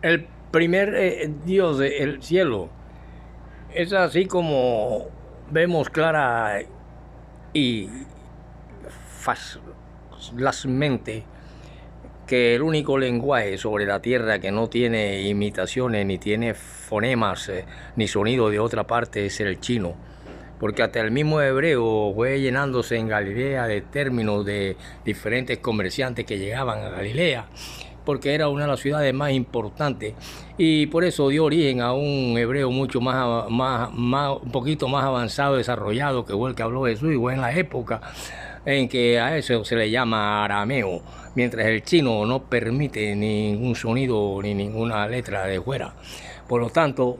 El primer Dios del cielo es así como vemos clara y fácilmente que el único lenguaje sobre la tierra que no tiene imitaciones, ni tiene fonemas, ni sonido de otra parte es el chino. Porque hasta el mismo hebreo fue llenándose en Galilea de términos de diferentes comerciantes que llegaban a Galilea, porque era una de las ciudades más importantes, y por eso dio origen a un hebreo mucho un poquito más avanzado, desarrollado, que fue el que habló Jesús, y fue en la época en que a eso se le llama arameo, mientras el chino no permite ningún sonido ni ninguna letra de fuera. Por lo tanto,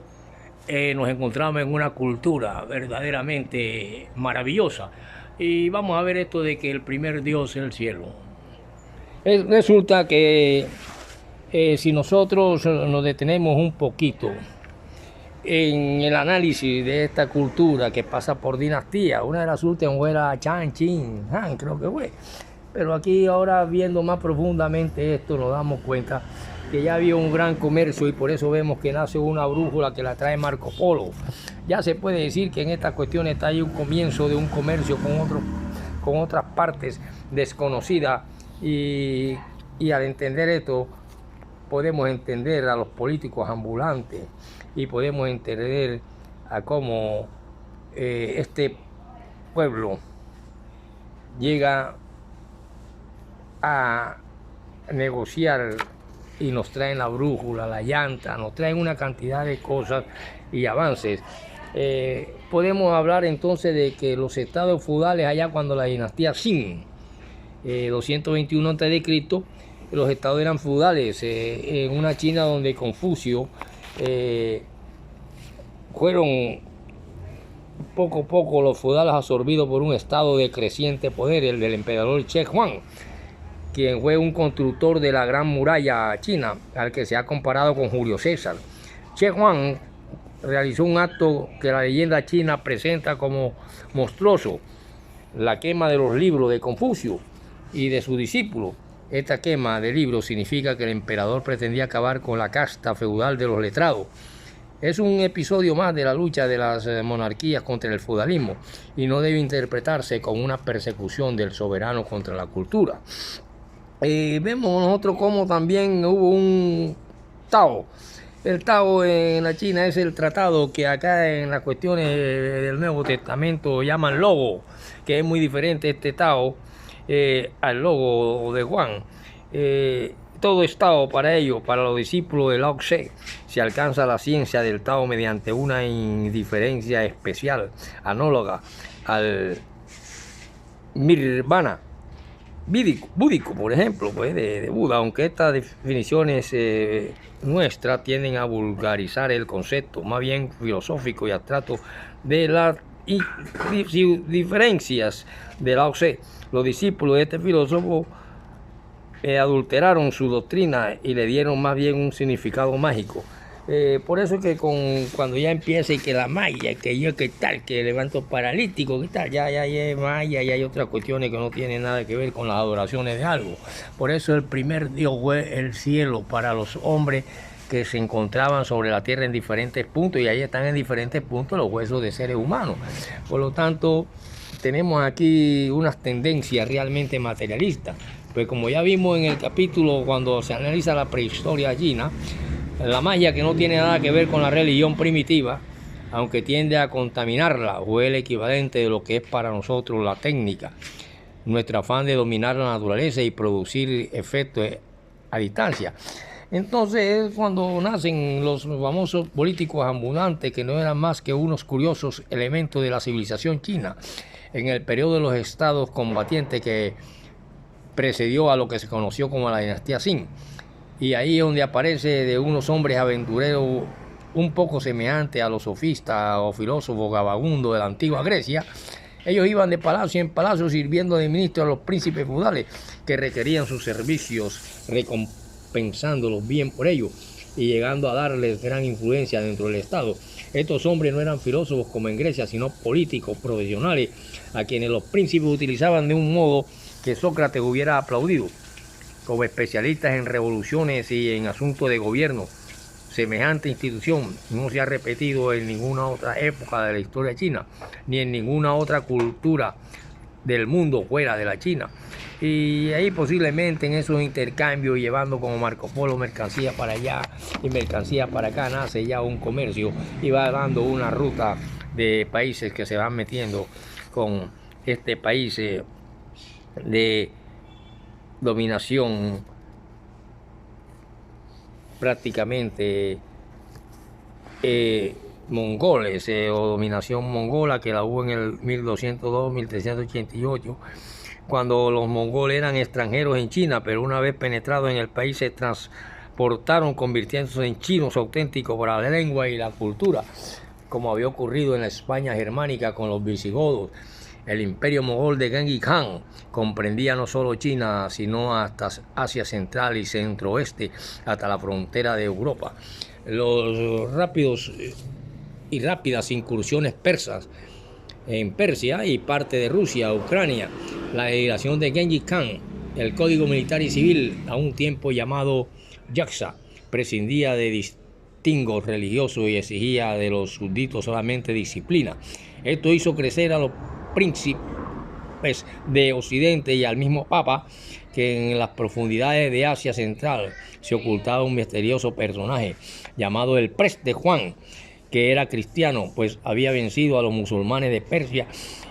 nos encontramos en una cultura verdaderamente maravillosa. Y vamos a ver esto de que el primer Dios es el cielo. Resulta que si nosotros nos detenemos un poquito en el análisis de esta cultura que pasa por dinastía, una de las últimas fue la Chan Chin Han, creo que fue. Pero aquí ahora, viendo más profundamente esto, nos damos cuenta que ya había un gran comercio, y por eso vemos que nace una brújula que la trae Marco Polo. Ya se puede decir que en estas cuestiones está ahí un comienzo de un comercio con otras partes desconocidas, y al entender esto podemos entender a los políticos ambulantes, y podemos entender a cómo este pueblo llega a negociar y nos traen la brújula, la llanta, nos traen una cantidad de cosas y avances. Podemos hablar entonces de que los estados feudales allá cuando la dinastía Qin, 221 a.C., los estados eran feudales, en una China donde Confucio fueron poco a poco los feudales absorbidos por un estado de creciente poder, el del emperador Shi Huang, quien fue un constructor de la gran muralla china, al que se ha comparado con Julio César. Shi Huang realizó un acto que la leyenda china presenta como monstruoso: la quema de los libros de Confucio y de sus discípulos. Esta quema de libros significa que el emperador pretendía acabar con la casta feudal de los letrados. Es un episodio más de la lucha de las monarquías contra el feudalismo, y no debe interpretarse como una persecución del soberano contra la cultura. Vemos nosotros cómo también hubo un Tao. El Tao en la China es el tratado que acá en las cuestiones del Nuevo Testamento llaman logo, que es muy diferente este Tao al logo de Juan. Todo es Tao para ellos, para los discípulos de Lao Tse. Se alcanza la ciencia del Tao mediante una indiferencia especial, análoga al Nirvana búdico, por ejemplo, pues, de Buda, aunque estas definiciones nuestras tienden a vulgarizar el concepto más bien filosófico y abstracto de las diferencias de Lao Tse. Los discípulos de este filósofo adulteraron su doctrina y le dieron más bien un significado mágico. Por eso es que cuando ya empieza y que la maya, que yo que tal, que levanto paralítico, que tal, ya es maya, ya hay otras cuestiones que no tienen nada que ver con las adoraciones de algo. Por eso el primer Dios fue el cielo para los hombres que se encontraban sobre la tierra en diferentes puntos, y ahí están en diferentes puntos los huesos de seres humanos. Por lo tanto, tenemos aquí unas tendencias realmente materialistas. Pues como ya vimos en el capítulo cuando se analiza la prehistoria china, la magia, que no tiene nada que ver con la religión primitiva, aunque tiende a contaminarla, fue el equivalente de lo que es para nosotros la técnica, nuestro afán de dominar la naturaleza y producir efectos a distancia. Entonces es cuando nacen los famosos políticos ambulantes, que no eran más que unos curiosos elementos de la civilización china en el periodo de los estados combatientes que precedió a lo que se conoció como la dinastía Qin. Y ahí es donde aparece de unos hombres aventureros un poco semejantes a los sofistas o filósofos vagabundos de la antigua Grecia. Ellos iban de palacio en palacio sirviendo de ministros a los príncipes feudales que requerían sus servicios, recompensándolos bien por ello y llegando a darles gran influencia dentro del Estado. Estos hombres no eran filósofos como en Grecia, sino políticos profesionales, a quienes los príncipes utilizaban de un modo que Sócrates hubiera aplaudido, como especialistas en revoluciones y en asuntos de gobierno, Semejante institución no se ha repetido en ninguna otra época de la historia china, ni en ninguna otra cultura del mundo fuera de la China. Y ahí posiblemente en esos intercambios, llevando como Marco Polo mercancía para allá y mercancía para acá, nace ya un comercio y va dando una ruta de países que se van metiendo con este país de dominación prácticamente mongoles o dominación mongola, que la hubo en el 1202-1388, cuando los mongoles eran extranjeros en China, pero una vez penetrados en el país se transportaron convirtiéndose en chinos auténticos para la lengua y la cultura, como había ocurrido en la España germánica con los visigodos. El imperio mogol de Genghis Khan comprendía no solo China, sino hasta Asia Central y Centro-Oeste, hasta la frontera de Europa. Los rápidas incursiones persas en Persia y parte de Rusia, Ucrania, la legislación de Genghis Khan, el código militar y civil, a un tiempo llamado Yaksa, prescindía de distingos religiosos y exigía de los súbditos solamente disciplina. Esto hizo crecer a los príncipes de Occidente y al mismo Papa, que en las profundidades de Asia Central se ocultaba un misterioso personaje llamado el Preste Juan, que era cristiano, pues había vencido a los musulmanes de Persia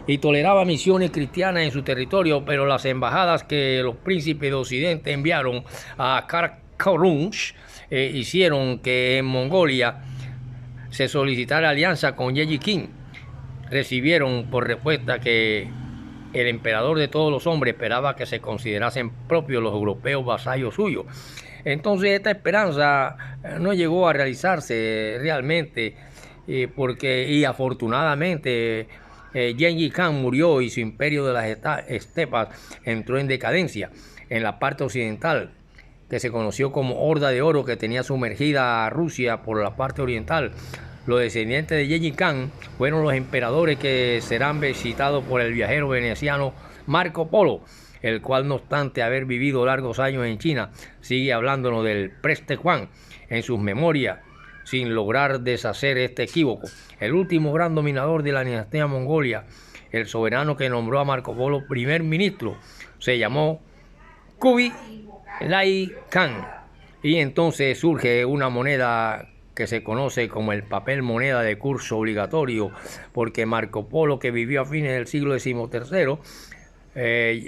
y toleraba misiones cristianas en su territorio, pero las embajadas que los príncipes de Occidente enviaron a Karakorum hicieron que en Mongolia se solicitara alianza con Genghis Khan. Recibieron por respuesta que el emperador de todos los hombres esperaba que se considerasen propios los europeos vasallos suyos. Entonces esta esperanza no llegó a realizarse realmente, y afortunadamente Genghis Khan murió y su imperio de las estepas entró en decadencia. En la parte occidental, que se conoció como Horda de Oro, que tenía sumergida a Rusia por la parte oriental, los descendientes de Genghis Khan fueron los emperadores que serán visitados por el viajero veneciano Marco Polo, el cual, no obstante haber vivido largos años en China, sigue hablándonos del Preste Juan en sus memorias, sin lograr deshacer este equívoco. El último gran dominador de la dinastía mongolia, el soberano que nombró a Marco Polo primer ministro, se llamó Kublai Khan, y entonces surge una moneda que se conoce como el papel moneda de curso obligatorio, porque Marco Polo, que vivió a fines del siglo XIII,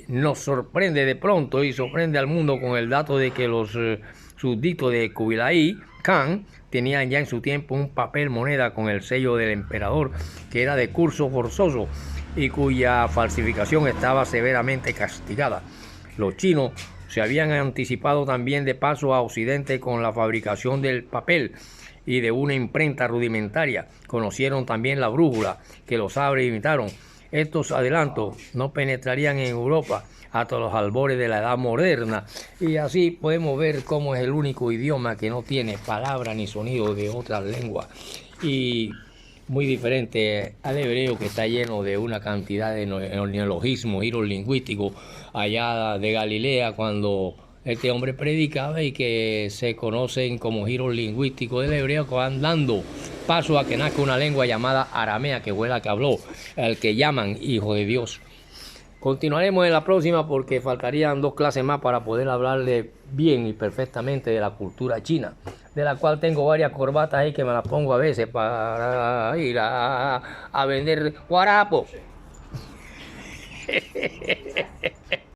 nos sorprende de pronto y sorprende al mundo con el dato de que los súbditos de Kublai Khan tenían ya en su tiempo un papel moneda con el sello del emperador, que era de curso forzoso y cuya falsificación estaba severamente castigada. Los chinos se habían anticipado también de paso a Occidente con la fabricación del papel y de una imprenta rudimentaria. Conocieron también la brújula, que los árabes imitaron. Estos adelantos no penetrarían en Europa hasta los albores de la edad moderna, y así podemos ver cómo es el único idioma que no tiene palabra ni sonido de otras lenguas, y muy diferente al hebreo, que está lleno de una cantidad de neologismos, giros lingüísticos, allá de Galilea, cuando este hombre predicaba, y que se conocen como giros lingüísticos del hebreo, que van dando paso a que nazca una lengua llamada aramea, que fue la que habló, al que llaman Hijo de Dios. Continuaremos en la próxima, porque faltarían 2 clases más para poder hablarle bien y perfectamente de la cultura china, de la cual tengo varias corbatas ahí que me las pongo a veces para ir a vender guarapos.